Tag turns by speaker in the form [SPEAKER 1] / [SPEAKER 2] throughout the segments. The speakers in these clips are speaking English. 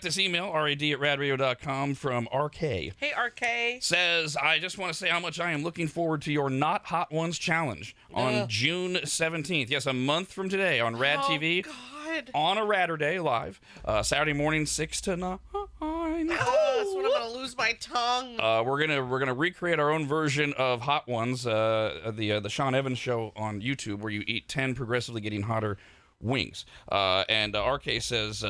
[SPEAKER 1] got this email, rad@radradio.com, from RK.
[SPEAKER 2] Hey, RK.
[SPEAKER 1] Says, I just want to say how much I am looking forward to your Not Hot Ones challenge on June 17th. Yes, a month from today on RADTV.
[SPEAKER 2] Oh, God.
[SPEAKER 1] On a RADurday live. Saturday morning, 6 to 9.
[SPEAKER 2] Oh, that's when I'm going to lose my tongue.
[SPEAKER 1] We're gonna recreate our own version of Hot Ones, the Sean Evans show on YouTube, where you eat 10 progressively getting hotter wings. And RK says,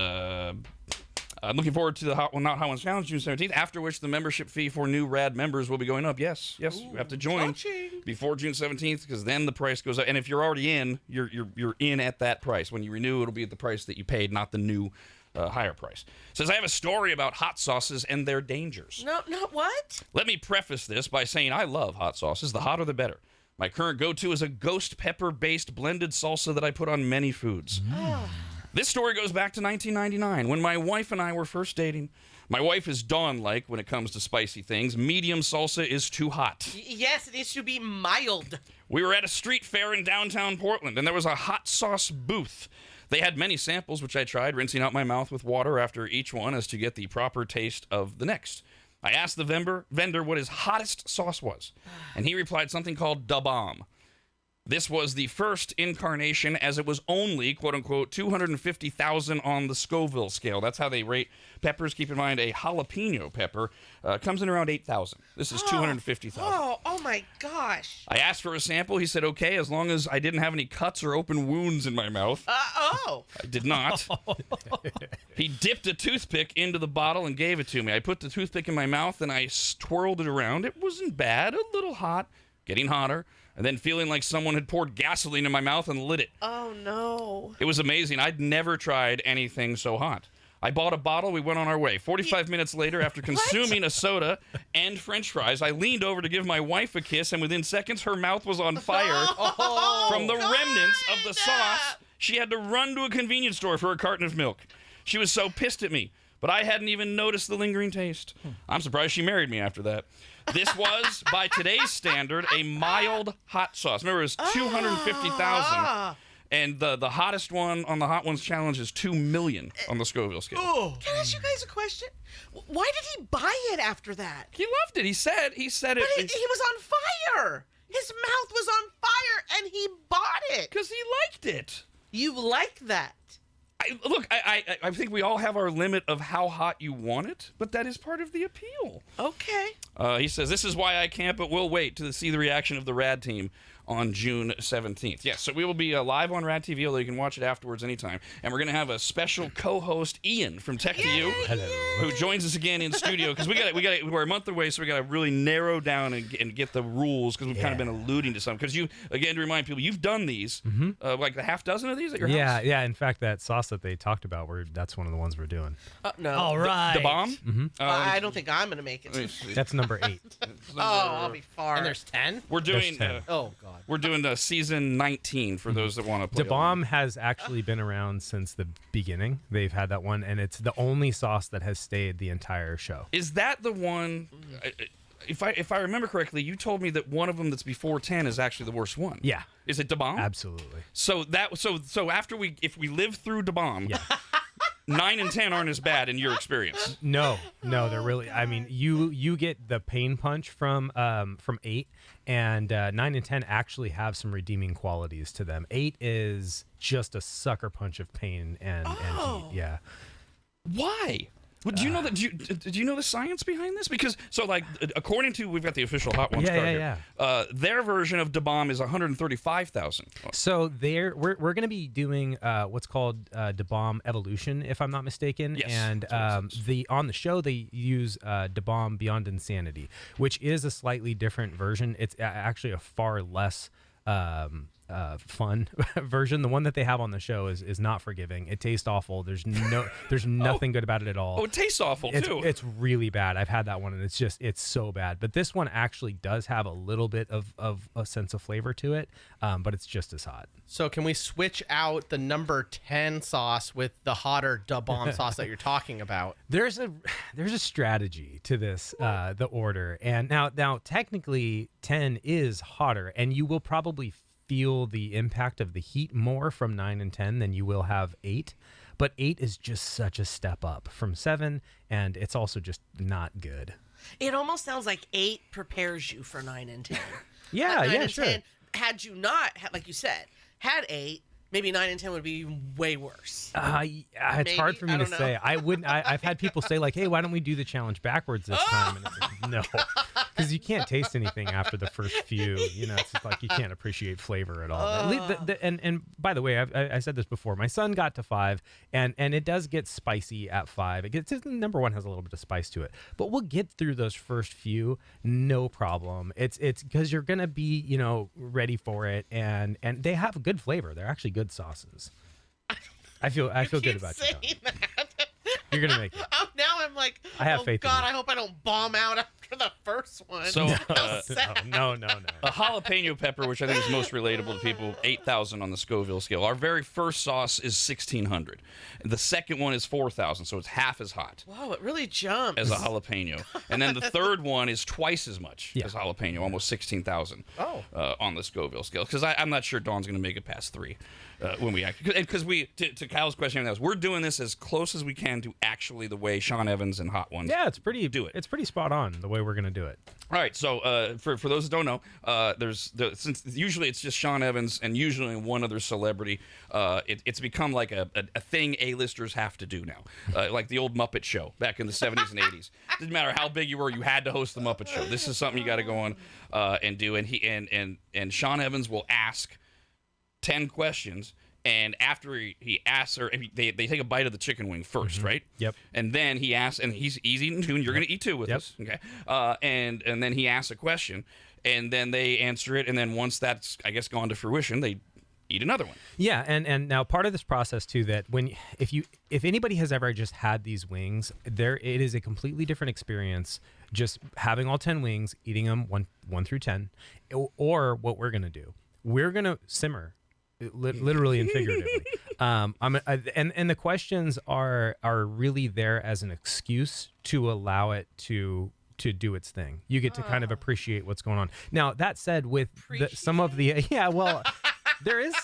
[SPEAKER 1] I'm looking forward to the Not Hot Ones Challenge June 17th, after which the membership fee for new RAD members will be going up. Yes,
[SPEAKER 2] Ooh,
[SPEAKER 1] you have to join
[SPEAKER 2] touching.
[SPEAKER 1] before June 17th, because then the price goes up. And if you're already in, you're in at that price. When you renew, it'll be at the price that you paid, not the new higher price. Says, I have a story about hot sauces and their dangers.
[SPEAKER 2] No, what?
[SPEAKER 1] Let me preface this by saying I love hot sauces. The hotter, the better. My current go-to is a ghost pepper-based blended salsa that I put on many foods. This story goes back to 1999, when my wife and I were first dating. My wife is Dawn-like when it comes to spicy things. Medium salsa is too hot.
[SPEAKER 2] Yes, it needs to be mild.
[SPEAKER 1] We were at a street fair in downtown Portland, and there was a hot sauce booth. They had many samples, which I tried, rinsing out my mouth with water after each one as to get the proper taste of the next. I asked the vendor what his hottest sauce was, and he replied something called Da Bomb. This was the first incarnation, as it was only, quote-unquote, 250,000 on the Scoville scale. That's how they rate peppers. Keep in mind, a jalapeno pepper comes in around 8,000. This is 250,000.
[SPEAKER 2] Oh my gosh.
[SPEAKER 1] I asked for a sample. He said, okay, as long as I didn't have any cuts or open wounds in my mouth. I did not. He dipped a toothpick into the bottle and gave it to me. I put the toothpick in my mouth and I twirled it around. It wasn't bad, a little hot, getting hotter, and then feeling like someone had poured gasoline in my mouth and lit it.
[SPEAKER 2] Oh, no.
[SPEAKER 1] It was amazing. I'd never tried anything so hot. I bought a bottle. We went on our way. 45 minutes later, after consuming a soda and French fries, I leaned over to give my wife a kiss, and within seconds, her mouth was on fire from the remnants of the sauce. She had to run to a convenience store for a carton of milk. She was so pissed at me, but I hadn't even noticed the lingering taste. I'm surprised she married me after that. This was, by today's standard, a mild hot sauce. Remember, it was 250,000. And the hottest one on the Hot Ones Challenge is 2 million on the Scoville scale.
[SPEAKER 2] Can I ask you guys a question? Why did he buy it after that?
[SPEAKER 1] He loved it. He said
[SPEAKER 2] But
[SPEAKER 1] it.
[SPEAKER 2] he was on fire. His mouth was on fire, and he bought it.
[SPEAKER 1] Because he liked it.
[SPEAKER 2] You like that?
[SPEAKER 1] I think we all have our limit of how hot you want it, but that is part of the appeal.
[SPEAKER 2] Okay.
[SPEAKER 1] He says, this is why I can't, but we'll wait to see the reaction of the Rad team on June 17th. Yes, so we will be live on RADTV, although you can watch it afterwards anytime. And we're going to have a special co-host, Ian from Tech to You, who joins us again in studio, because we're a month away, so we got to really narrow down and get the rules, because we've kind of been alluding to some. Because you, again, to remind people, you've done these, like a half dozen of these at your house?
[SPEAKER 3] Yeah. In fact, that sauce that they talked about, that's one of the ones we're doing.
[SPEAKER 2] No.
[SPEAKER 3] All right.
[SPEAKER 1] The bomb?
[SPEAKER 2] I don't think I'm going to make it.
[SPEAKER 3] That's number 8.
[SPEAKER 2] I'll be far.
[SPEAKER 4] And there's 10?
[SPEAKER 1] We're doing...
[SPEAKER 4] Oh, God.
[SPEAKER 1] We're doing season 19 for those that want to play.
[SPEAKER 3] Da Bomb has actually been around since the beginning. They've had that one, and it's the only sauce that has stayed the entire show.
[SPEAKER 1] Is that the one? If I remember correctly, you told me that one of them that's before 10 is actually the worst one.
[SPEAKER 3] Yeah.
[SPEAKER 1] Is it Da Bomb?
[SPEAKER 3] Absolutely.
[SPEAKER 1] So after if we live through Da Bomb, 9 and 10 aren't as bad in your experience.
[SPEAKER 3] No, they're really. I mean, you get the pain punch from 8, and 9 and 10 actually have some redeeming qualities to them. 8 is just a sucker punch of pain and heat. Yeah.
[SPEAKER 1] Why? Well, do you know that? Do you know the science behind this? Because according to, we've got the official Hot Ones card here. Their version of Da Bomb is 135,000.
[SPEAKER 3] So we're going to be doing what's called Da Bomb Evolution, if I'm not mistaken.
[SPEAKER 1] Yes.
[SPEAKER 3] And on the show they use Da Bomb Beyond Insanity, which is a slightly different version. It's actually a far less fun version. The one that they have on the show is not forgiving. It tastes awful. There's nothing good about it at all.
[SPEAKER 1] Oh, it tastes awful too.
[SPEAKER 3] It's really bad. I've had that one, and it's so bad. But this one actually does have a little bit of a sense of flavor to it, but it's just as hot.
[SPEAKER 4] So can we switch out the number 10 sauce with the hotter Da Bomb sauce that you're talking about?
[SPEAKER 3] There's a strategy to this, the order, and now technically 10 is hotter, and you will probably feel the impact of the heat more from 9 and 10 than you will have 8. But 8 is just such a step up from 7, and it's also just not good.
[SPEAKER 2] It almost sounds like 8 prepares you for 9 and 10.
[SPEAKER 3] Yeah,
[SPEAKER 2] 9
[SPEAKER 3] yeah,
[SPEAKER 2] and
[SPEAKER 3] sure.
[SPEAKER 2] 10, had you not, like you said, had 8, maybe 9 and 10 would be way worse.
[SPEAKER 3] It's hard for me to say. I wouldn't. I've had people say like, "Hey, why don't we do the challenge backwards this time?" And it's like, no, because you can't taste anything after the first few. You know, it's just like you can't appreciate flavor at all. And by the way, I said this before. My son got to 5, and it does get spicy at 5. It gets number 1 has a little bit of spice to it, but we'll get through those first few, no problem. It's because you're gonna be ready for it, and they have good flavor. They're actually good sauces. I feel good about you.
[SPEAKER 2] That.
[SPEAKER 3] You're gonna make it.
[SPEAKER 2] Oh, now I'm like,
[SPEAKER 3] I have
[SPEAKER 2] oh
[SPEAKER 3] faith in
[SPEAKER 2] God,
[SPEAKER 3] you.
[SPEAKER 2] I hope I don't bomb out after the first one.
[SPEAKER 1] So,
[SPEAKER 3] No.
[SPEAKER 1] a jalapeno pepper, which I think is most relatable to people, 8,000 on the Scoville scale. Our very first sauce is 1,600. The second one is 4,000, so it's half as hot
[SPEAKER 2] Whoa, it really jumps.
[SPEAKER 1] as a jalapeno. And then the third one is twice as much as jalapeno, almost 16,000 on the Scoville scale. Because I'm not sure Dawn's going to make it past 3 when we actually. Because to Kyle's question, we're doing this as close as we can to actually the way Sean Evans and Hot Ones
[SPEAKER 3] Yeah, it's pretty.
[SPEAKER 1] do it.
[SPEAKER 3] It's pretty spot on the way we're gonna do it.
[SPEAKER 1] All right, so for those that don't know, since usually it's just Sean Evans and usually one other celebrity, it's become like a thing A-listers have to do now, like the old Muppet Show back in the 70s and 80s. Didn't matter how big you were, you had to host the Muppet Show. This is something you got to go on and do. And Sean Evans will ask 10 questions. And after he asks, or they take a bite of the chicken wing first, right?
[SPEAKER 3] Yep.
[SPEAKER 1] And then he asks, and he's eating 2, and you're going to eat 2 with us, okay? And then he asks a question, and then they answer it, and then once that's, I guess, gone to fruition, they eat another one.
[SPEAKER 3] Yeah, and now part of this process too, that if anybody has ever just had these wings, it is a completely different experience just having all 10 wings, eating them 1 through 10, or what we're going to do. We're going to simmer. Literally and figuratively, and the questions are really there as an excuse to allow it to do its thing. You get to kind of appreciate what's going on. Now that said, with some of the there is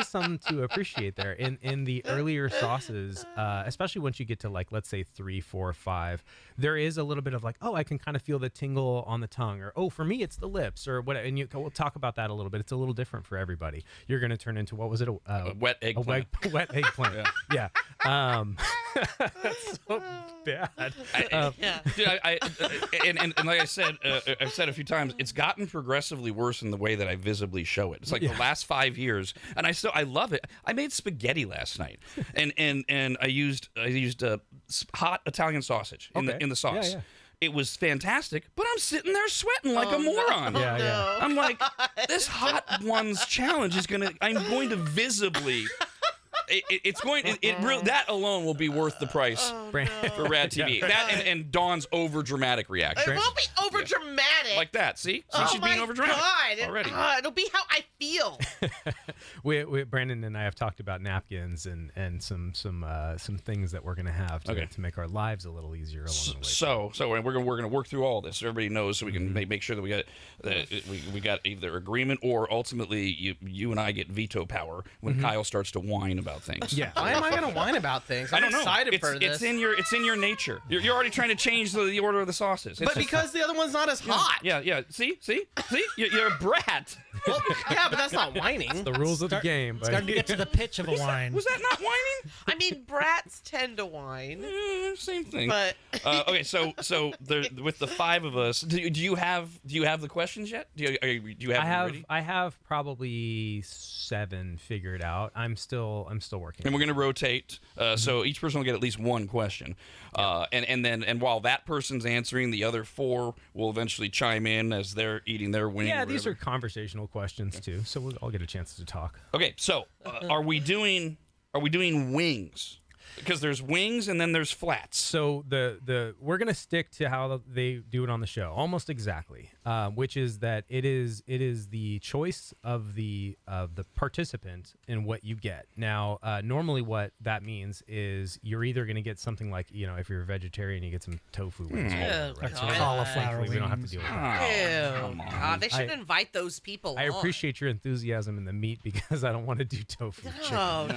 [SPEAKER 3] some to appreciate there in the earlier sauces, especially once you get to like let's say 3, 4, 5. There is a little bit of like, oh, I can kind of feel the tingle on the tongue, or oh, for me it's the lips, or what. And we'll talk about that a little bit. It's a little different for everybody. You're going to turn into what was it?
[SPEAKER 1] A wet eggplant.
[SPEAKER 3] Wet eggplant. Yeah. That's so bad.
[SPEAKER 1] Dude, and like I said, I've said a few times, it's gotten progressively worse in the way that I visibly show it. It's like the last 5 years, and I love it. I made spaghetti last night, and I used hot Italian sausage in the sauce.
[SPEAKER 3] Yeah.
[SPEAKER 1] It was fantastic, but I'm sitting there sweating like a moron.
[SPEAKER 2] No.
[SPEAKER 3] Yeah.
[SPEAKER 1] I'm like, this Hot Ones challenge I'm going to visibly. That alone will be worth the price for RADTV.
[SPEAKER 3] Yeah.
[SPEAKER 1] That and Dawn's over dramatic reaction.
[SPEAKER 2] It won't be over dramatic.
[SPEAKER 1] Like that. See,
[SPEAKER 2] oh
[SPEAKER 1] she's being over dramatic already.
[SPEAKER 2] It'll be how I feel.
[SPEAKER 3] Brandon and I have talked about napkins and some things that we're gonna have to make our lives a little easier along the way.
[SPEAKER 1] So we're gonna work through all this so everybody knows, so we can make sure that we got either agreement or ultimately you and I get veto power when Kyle starts to whine about things.
[SPEAKER 3] Yeah.
[SPEAKER 4] Why am I going to whine about things? I'm
[SPEAKER 1] I don't know.
[SPEAKER 4] excited for this.
[SPEAKER 1] It's in your nature. You're already trying to change the order of the sauces.
[SPEAKER 4] But because the other one's not as hot.
[SPEAKER 1] Yeah. See, you're a brat.
[SPEAKER 4] Well, yeah, but that's not whining.
[SPEAKER 3] The rules of the game.
[SPEAKER 5] It's got to get to the pitch of a whine.
[SPEAKER 1] Was that not whining?
[SPEAKER 2] I mean, brats tend to whine.
[SPEAKER 1] Same thing.
[SPEAKER 2] But
[SPEAKER 1] okay, so with the 5 of us, do you have the questions yet? Do you have them ready?
[SPEAKER 3] I have probably 7 figured out. I'm still working.
[SPEAKER 1] And we're going to rotate, so each person will get at least 1 question, and while that person's answering, the other 4 will eventually chime in as they're eating their wing.
[SPEAKER 3] Yeah, these are conversational questions too, so we'll all get a chance to talk.
[SPEAKER 1] Okay, so are we doing wings? Because there's wings and then there's flats.
[SPEAKER 3] So we're gonna stick to how they do it on the show, almost exactly. which is that it is the choice of the participant in what you get. Now, normally what that means is you're either going to get something like, if you're a vegetarian, you get some tofu wings. or whatever,
[SPEAKER 2] Oh,
[SPEAKER 3] right?
[SPEAKER 5] Some
[SPEAKER 2] God.
[SPEAKER 5] cauliflower
[SPEAKER 3] We don't have to
[SPEAKER 5] wings.
[SPEAKER 3] deal with that.
[SPEAKER 2] Ew.
[SPEAKER 1] come on.
[SPEAKER 2] God, they should invite those people.
[SPEAKER 3] I
[SPEAKER 2] on.
[SPEAKER 3] appreciate your enthusiasm in the meat because I don't want to do tofu chicken.
[SPEAKER 2] Oh,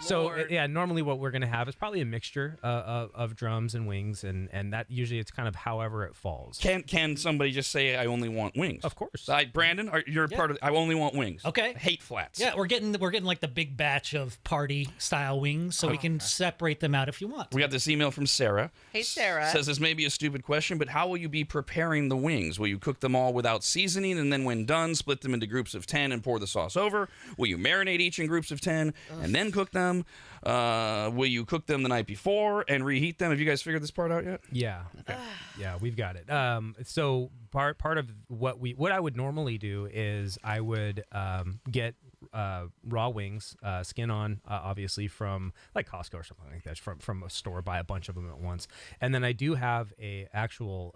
[SPEAKER 3] So,
[SPEAKER 2] Lord.
[SPEAKER 3] normally what we're going to have is probably a mixture of drums and wings, and that usually it's kind of however it falls.
[SPEAKER 1] Can somebody just say I only want wings?
[SPEAKER 3] Of course.
[SPEAKER 1] Brandon, you're part of. I only want wings.
[SPEAKER 5] Okay.
[SPEAKER 1] I hate flats.
[SPEAKER 5] Yeah, we're getting like the big batch of party style wings, so we can separate them out if you want.
[SPEAKER 1] We got this email from Sarah.
[SPEAKER 2] Hey, Sarah.
[SPEAKER 1] Says this may be a stupid question, but how will you be preparing the wings? Will you cook them all without seasoning and then when done, split them into groups of 10 and pour the sauce over? Will you marinate each in groups of 10 and then cook them? Will you cook them the night before and reheat them? Have you guys figured this part out yet?
[SPEAKER 3] Yeah. Yeah, we've got it. So part of what I would normally do is I would get raw wings, skin on, obviously from like Costco or something like that, from a store, buy a bunch of them at once, and then I do have a actual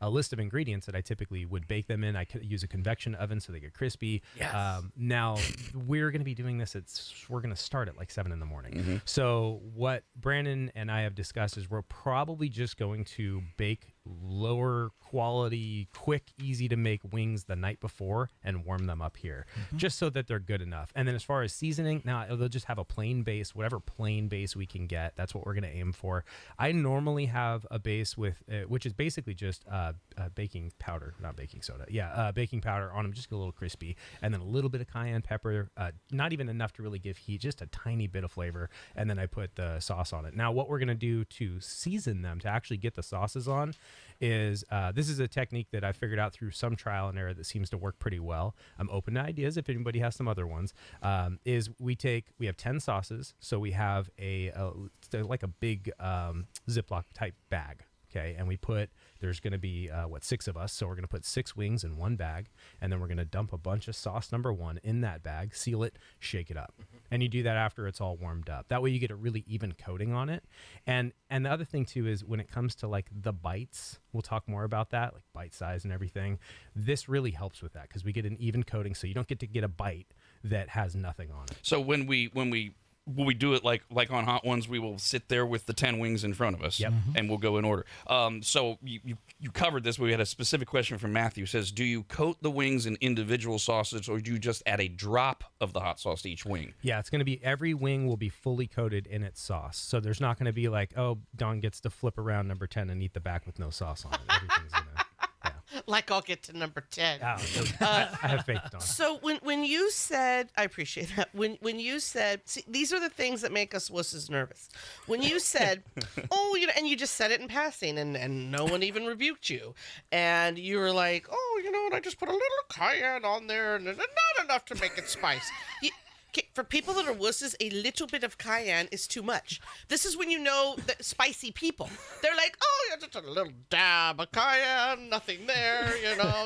[SPEAKER 3] a list of ingredients that I typically would bake them in. I could use a convection oven so they get crispy.
[SPEAKER 2] Yes.
[SPEAKER 3] Now we're going to be doing this. We're going to start at like 7 in the morning.
[SPEAKER 1] Mm-hmm.
[SPEAKER 3] So what Brandon and I have discussed is we're probably just going to bake lower quality, quick, easy to make wings the night before and warm them up here, just so that they're good enough. And then as far as seasoning, now they'll just have a plain base, whatever plain base we can get. That's what we're going to aim for. I normally have a base with, which is basically just baking powder, not baking soda. Yeah, baking powder on them, just get a little crispy, and then a little bit of cayenne pepper, not even enough to really give heat, just a tiny bit of flavor, and then I put the sauce on it. Now, what we're going to do to season them, to actually get the sauces on, is this is a technique that I figured out through some trial and error that seems to work pretty well. I'm open to ideas if anybody has some other ones. Is we have 10 sauces, so we have like a big Ziploc type bag. Okay, and there's going to be 6 of us, so we're going to put 6 wings in one bag, and then we're going to dump a bunch of sauce number 1 in that bag, seal it, shake it up, and you do that after it's all warmed up. That way you get a really even coating on it. And the other thing too is when it comes to like the bites, we'll talk more about that, like bite size and everything. This really helps with that because we get an even coating, so you don't get a bite that has nothing on it.
[SPEAKER 1] So when we do it like on Hot Ones, we will sit there with the 10 wings in front of us, and we'll go in order. So you covered this, but we had a specific question from Matthew. It says, do you coat the wings in individual sauces, or do you just add a drop of the hot sauce to each wing?
[SPEAKER 3] Yeah, it's going to be every wing will be fully coated in its sauce. So there's not going to be like, oh, Don gets to flip around number 10 and eat the back with no sauce on it. Everything's going to...
[SPEAKER 2] Like I'll get to number 10.
[SPEAKER 3] I have faith, Don.
[SPEAKER 2] So when you said, I appreciate that. When you said, see, these are the things that make us wusses nervous. When you said, oh, and you just said it in passing, and no one even rebuked you, and you were like, oh, and I just put a little cayenne on there, and not enough to make it spice. For people that are wusses, a little bit of cayenne is too much. This is when you know that spicy people. They're like, oh, yeah, just a little dab of cayenne, nothing there,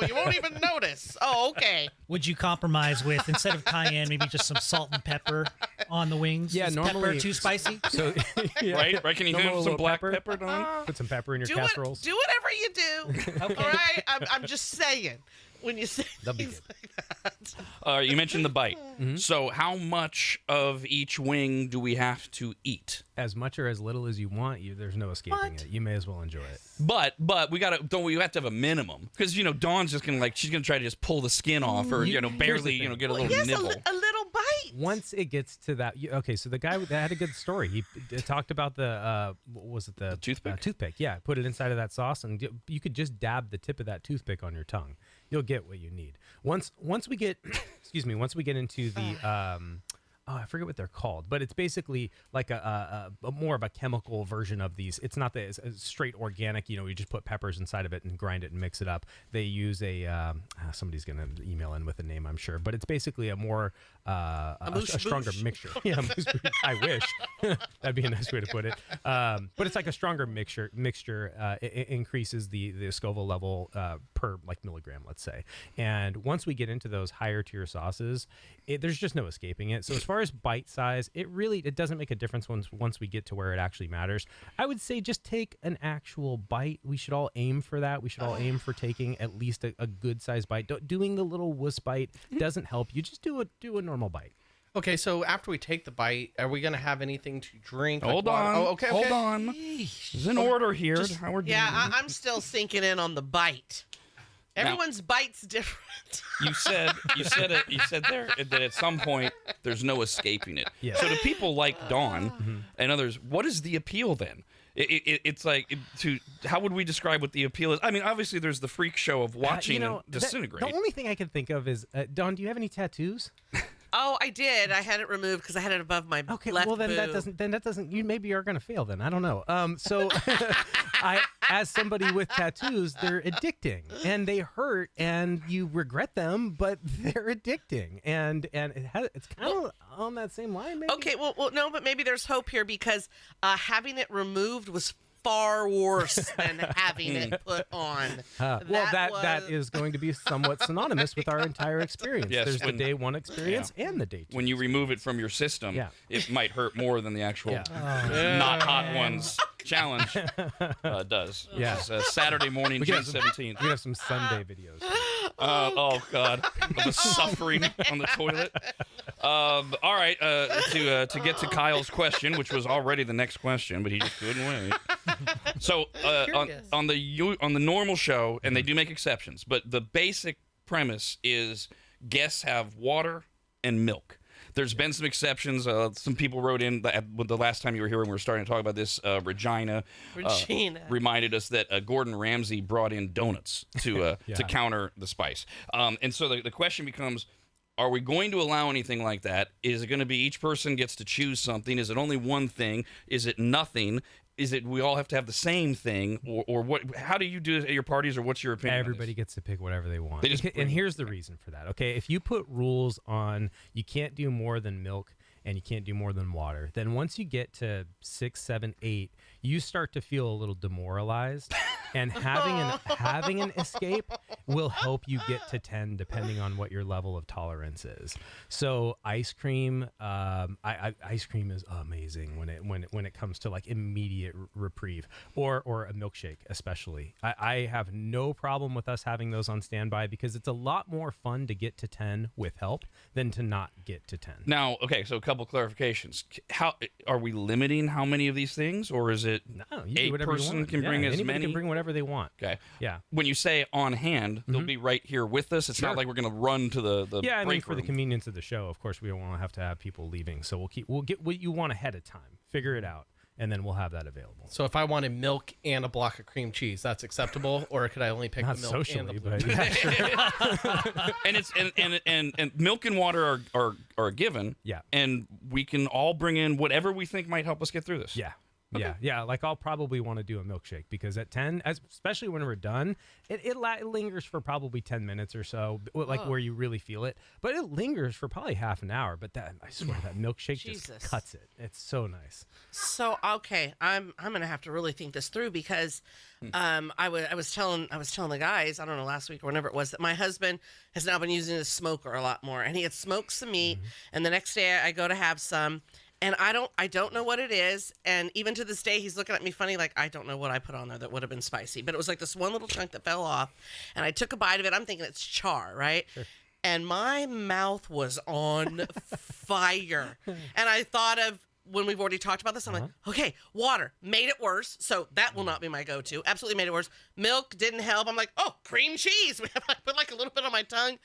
[SPEAKER 2] you won't even notice. Oh, okay.
[SPEAKER 5] Would you compromise with, instead of cayenne, maybe just some salt and pepper on the wings?
[SPEAKER 3] Yeah,
[SPEAKER 5] Is
[SPEAKER 3] normally
[SPEAKER 5] pepper too spicy?
[SPEAKER 3] So, yeah.
[SPEAKER 1] Right? Can you
[SPEAKER 3] Normal
[SPEAKER 1] have some
[SPEAKER 3] little
[SPEAKER 1] black pepper, Don?
[SPEAKER 3] Put some pepper in your casseroles.
[SPEAKER 2] Do whatever you do.
[SPEAKER 5] Okay.
[SPEAKER 2] All right? I'm just saying. When you say
[SPEAKER 3] That'll be
[SPEAKER 2] things like that.
[SPEAKER 1] You mentioned the bite. So how much of each wing do we have to eat?
[SPEAKER 3] As much or as little as you want, there's no escaping it. You may as well enjoy it.
[SPEAKER 1] But we have to have a minimum, because Dawn's just gonna she's gonna try to just pull the skin off, or
[SPEAKER 3] Here's the
[SPEAKER 1] barely
[SPEAKER 3] thing.
[SPEAKER 1] get a little
[SPEAKER 2] Yes,
[SPEAKER 1] nibble.
[SPEAKER 2] a little bite.
[SPEAKER 3] Once it gets to that, okay. So the guy that had a good story. He talked about the what was it, the
[SPEAKER 1] toothpick?
[SPEAKER 3] Toothpick, yeah. Put it inside of that sauce, and you could just dab the tip of that toothpick on your tongue. You'll get what you need. Once we get, once we get into the I forget what they're called, but it's basically like a more of a chemical version of these. It's not the straight organic, you just put peppers inside of it and grind it and mix it up. They use somebody's going to email in with a name, I'm sure, but it's basically a more, a stronger mixture. Yeah, I wish. That'd be a nice way to put it. But it's like a stronger mixture. It increases the Scoville level per milligram, let's say. And once we get into those higher tier sauces, there's just no escaping it. So as far far as bite size, it doesn't make a difference once we get to where it actually matters. I would say just take an actual bite. We should all aim for that. We should all aim for taking at least a good size bite. Doing the little wuss bite doesn't help you. Just do a normal bite.
[SPEAKER 4] Okay, so after we take the bite, are we going to have anything to drink?
[SPEAKER 1] Hold
[SPEAKER 4] like
[SPEAKER 1] on.
[SPEAKER 4] water? Oh, okay.
[SPEAKER 1] Hold on. There's an order here. How we're doing.
[SPEAKER 2] Yeah, I'm still sinking in on the bite. Everyone's bite's different.
[SPEAKER 1] You said there that at some point there's no escaping it.
[SPEAKER 3] Yeah.
[SPEAKER 1] So to people like Dawn and others, what is the appeal then? It's like how would we describe what the appeal is? I mean, obviously there's the freak show of watching it disintegrate.
[SPEAKER 3] The only thing I can think of is Dawn. Do you have any tattoos?
[SPEAKER 2] Oh, I did. I had it removed because I had it above my left
[SPEAKER 3] well then
[SPEAKER 2] boob.
[SPEAKER 3] that doesn't. You maybe are going to fail then. I don't know. So as somebody with tattoos, they're addicting and they hurt and you regret them, but they're addicting and it's kind of on that same line. Maybe.
[SPEAKER 2] Okay, well, no, but maybe there's hope here because having it removed was far worse than having it put on.
[SPEAKER 3] That is going to be somewhat synonymous with our entire experience.
[SPEAKER 1] Yes,
[SPEAKER 3] There's the day one experience and the day two.
[SPEAKER 1] When you remove it from your system, it might hurt more than the actual not hot ones challenge does.
[SPEAKER 3] Yeah.
[SPEAKER 1] Saturday morning, June 17th.
[SPEAKER 3] We have some Sunday videos.
[SPEAKER 1] Oh God, the suffering on the toilet. All right, to get to Kyle's question, which was already the next question, but he just couldn't wait. So on the normal show, and they do make exceptions, but the basic premise is guests have water and milk. There's been some exceptions. Some people wrote in the last time you were here when we were starting to talk about this. Regina reminded us that Gordon Ramsay brought in donuts to counter the spice. And so the question becomes, are we going to allow anything like that? Is it going to be each person gets to choose something? Is it only one thing? Is it nothing? Is it we all have to have the same thing? Or what? How do you do it at your parties, or what's your opinion?
[SPEAKER 3] Everybody gets to pick whatever they want.
[SPEAKER 1] And
[SPEAKER 3] here's the reason for that. Okay, if you put rules on you can't do more than milk and you can't do more than water, then once you get to 6, 7, 8, you start to feel a little demoralized. And having an escape will help you get to 10 depending on what your level of tolerance is. So ice cream, ice cream is amazing when it comes to like immediate reprieve, or a milkshake especially. I have no problem with us having those on standby because it's a lot more fun to get to 10 with help than to not get to 10.
[SPEAKER 1] Now, okay, so a couple clarifications. How are we limiting how many of these things, or is it a person can bring as many?
[SPEAKER 3] Can bring whatever they want.
[SPEAKER 1] Okay.
[SPEAKER 3] Yeah.
[SPEAKER 1] When you say on hand, they'll be right here with us. It's not like we're going to run to the
[SPEAKER 3] I mean,
[SPEAKER 1] break
[SPEAKER 3] for the
[SPEAKER 1] room.
[SPEAKER 3] convenience of the show, of course, we don't want to have people leaving. So we'll get what you want ahead of time. Figure it out, and then we'll have that available.
[SPEAKER 4] So if I wanted milk and a block of cream cheese, that's acceptable, or could I only pick
[SPEAKER 3] Not
[SPEAKER 4] the milk
[SPEAKER 3] socially,
[SPEAKER 4] and the
[SPEAKER 3] but
[SPEAKER 4] blue?
[SPEAKER 3] yeah, sure.
[SPEAKER 1] And it's and milk and water are a given.
[SPEAKER 3] Yeah.
[SPEAKER 1] And we can all bring in whatever we think might help us get through this.
[SPEAKER 3] Yeah. Okay. Yeah. Like I'll probably want to do a milkshake because at 10, especially when we're done, it lingers for probably 10 minutes or so, like where you really feel it. But it lingers for probably half an hour. But I swear that milkshake just cuts it. It's so nice.
[SPEAKER 2] So okay, I'm gonna have to really think this through because I was telling the guys, I don't know, last week or whenever it was, that my husband has now been using his smoker a lot more, and he had smoked some meat, and the next day I go to have some. And I don't know what it is. And even to this day, he's looking at me funny, like, I don't know what I put on there that would have been spicy. But it was like this one little chunk that fell off. And I took a bite of it. I'm thinking it's char, right? Sure. And my mouth was on fire. And I thought of when we've already talked about this, I'm like, okay, water made it worse. So that will not be my go-to. Absolutely made it worse. Milk didn't help. I'm like, oh, cream cheese. I put like a little bit on my tongue.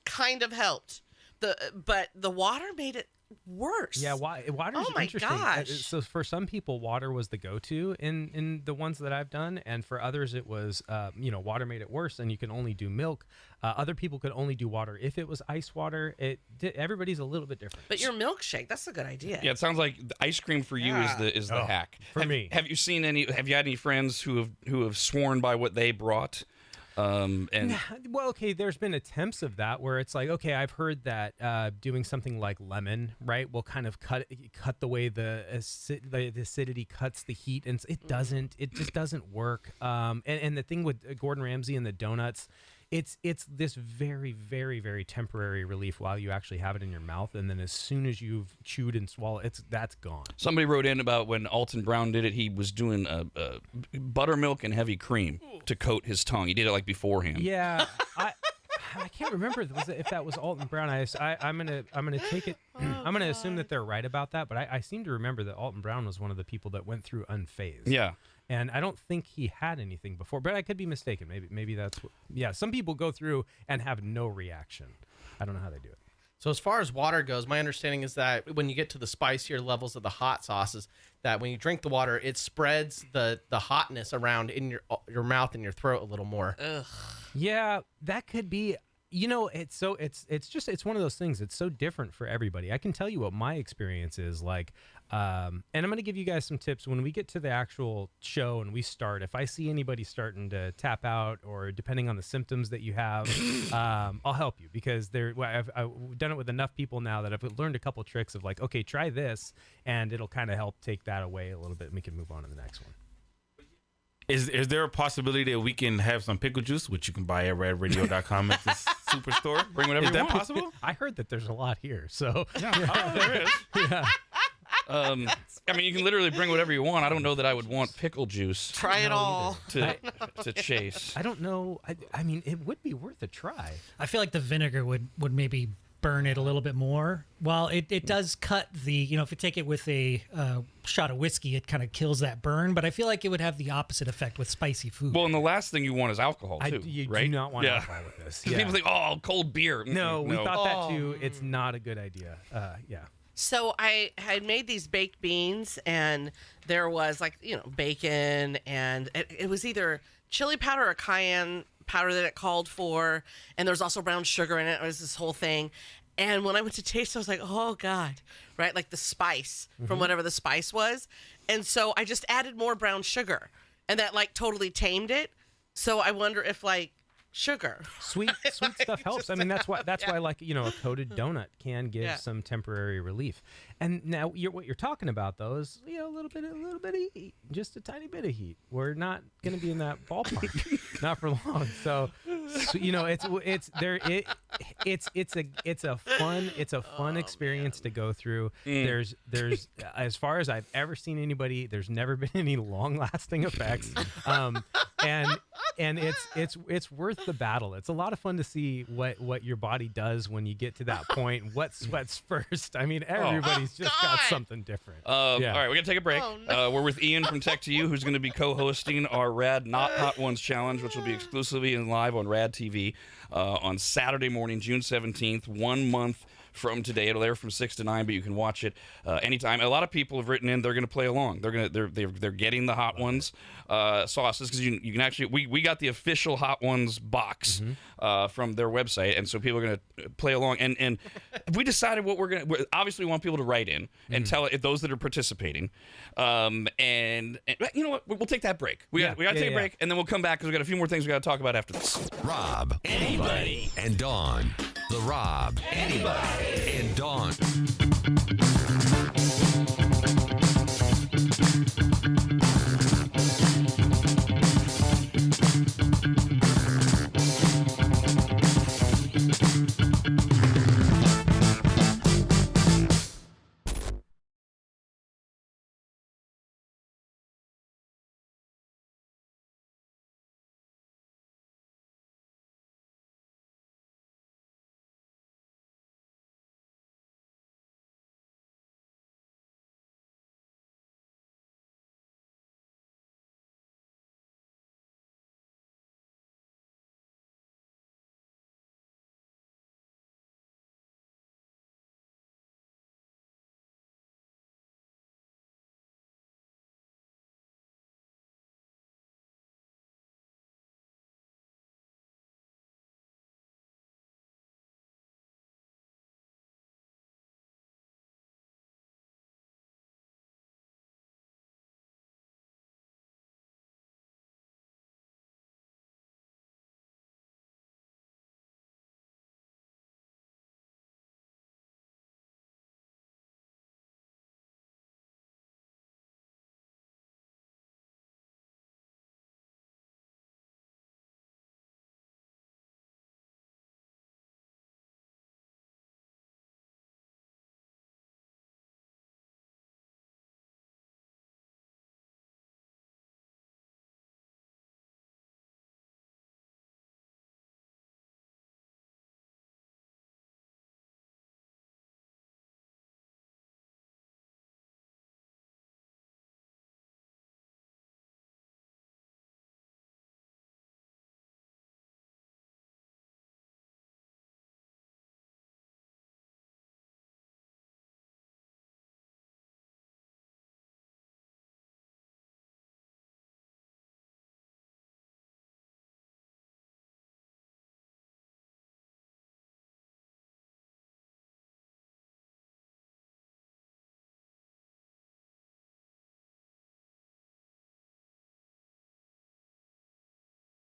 [SPEAKER 2] Kind of helped. But the water made it worse.
[SPEAKER 3] Yeah, water's interesting.
[SPEAKER 2] Gosh.
[SPEAKER 3] So for some people, water was the go-to in the ones that I've done, and for others, it was water made it worse, and you can only do milk. Other people could only do water if it was ice water. Everybody's a little bit different.
[SPEAKER 2] But your milkshake, that's a good idea.
[SPEAKER 1] Yeah, it sounds like the ice cream for you is the hack.
[SPEAKER 3] For me.
[SPEAKER 1] Have you had any friends who have sworn by what they brought?
[SPEAKER 3] Well, okay, there's been attempts of that where it's like, okay, I've heard that doing something like lemon, right, will kind of cut the way the acidity cuts the heat, and it just doesn't work. And the thing with Gordon Ramsay and the donuts it's this very, very, very temporary relief while you actually have it in your mouth, and then as soon as you've chewed and swallowed, that's gone.
[SPEAKER 1] Somebody wrote in about when Alton Brown did it. He was doing buttermilk and heavy cream to coat his tongue. He did it like beforehand.
[SPEAKER 3] Yeah, I can't remember if that was Alton Brown. I'm gonna take it. I'm gonna assume that they're right about that, but I seem to remember that Alton Brown was one of the people that went through unfazed.
[SPEAKER 1] Yeah.
[SPEAKER 3] And I don't think he had anything before, but I could be mistaken. Maybe that's what, yeah. Some people go through and have no reaction. I don't know how they do it.
[SPEAKER 4] So as far as water goes, my understanding is that when you get to the spicier levels of the hot sauces, that when you drink the water, it spreads the hotness around in your mouth and your throat a little more.
[SPEAKER 2] Ugh.
[SPEAKER 3] Yeah, that could be. It's one of those things. It's so different for everybody. I can tell you what my experience is like, and I'm going to give you guys some tips when we get to the actual show and we start. If I see anybody starting to tap out, or depending on the symptoms that you have, I'll help you, because I've done it with enough people now that I've learned a couple tricks of like, okay, try this, and it'll kind of help take that away a little bit, and we can move on to the next one.
[SPEAKER 6] Is there a possibility that we can have some pickle juice, which you can buy at RADRadio.com at this superstore?
[SPEAKER 1] Bring whatever
[SPEAKER 6] Is
[SPEAKER 1] you
[SPEAKER 6] that
[SPEAKER 1] want.
[SPEAKER 6] possible?
[SPEAKER 3] I heard that there's a lot here, so
[SPEAKER 1] There is.
[SPEAKER 3] yeah.
[SPEAKER 1] I mean, you can literally bring whatever you want. I don't know that I would want pickle juice
[SPEAKER 2] Try it all.
[SPEAKER 1] to chase.
[SPEAKER 3] I don't know. I mean, it would be worth a try.
[SPEAKER 5] I feel like the vinegar would maybe burn it a little bit more. Well, it does cut the, if you take it with a shot of whiskey, it kind of kills that burn, but I feel like it would have the opposite effect with spicy food.
[SPEAKER 1] Well, and the last thing you want is alcohol, too,
[SPEAKER 3] You
[SPEAKER 1] right?
[SPEAKER 3] do not want alcohol with this.
[SPEAKER 1] Because people think, oh, cold beer.
[SPEAKER 3] No, we thought that too.
[SPEAKER 2] Oh.
[SPEAKER 3] It's not a good idea. Yeah.
[SPEAKER 2] So I had made these baked beans, and there was bacon, and it was either chili powder or cayenne powder that it called for, and there was also brown sugar in it. It was this whole thing. And when I went to taste, I was like, oh God, right? Like the spice from whatever the spice was. And so I just added more brown sugar, and that totally tamed it. So I wonder if sugar.
[SPEAKER 3] Sweet stuff helps. I mean, that's why a coated donut can give some temporary relief. And now what you're talking about though is a little bit of heat, just a tiny bit of heat. We're not going to be in that ballpark, not for long. So it's a fun experience to go through. There's as far as I've ever seen anybody, there's never been any long lasting effects. And it's worth the battle. It's a lot of fun to see what your body does when you get to that point. What sweats first? I mean, everybody's just got something different.
[SPEAKER 1] All right, we're going to take a break.
[SPEAKER 2] Oh, no.
[SPEAKER 1] We're with Ian from Tech to You, who's going to be co-hosting our Rad Not Hot Ones Challenge, which will be exclusively and live on RADTV on Saturday morning, June 17th, 1 month from today. It'll air from 6 to 9, but you can watch it anytime. A lot of people have written in; they're going to play along. They're getting the Hot Ones sauces, because you can actually we got the official Hot Ones box from their website, and so people are going to play along. And we decided what we obviously want people to write in and tell it, those that are participating. And you know what? We'll take that break. We got to take a break, and then we'll come back because we got a few more things we got to talk about after this.
[SPEAKER 7] Rob, anybody, and Dawn. The Rob, anybody, and Dawn.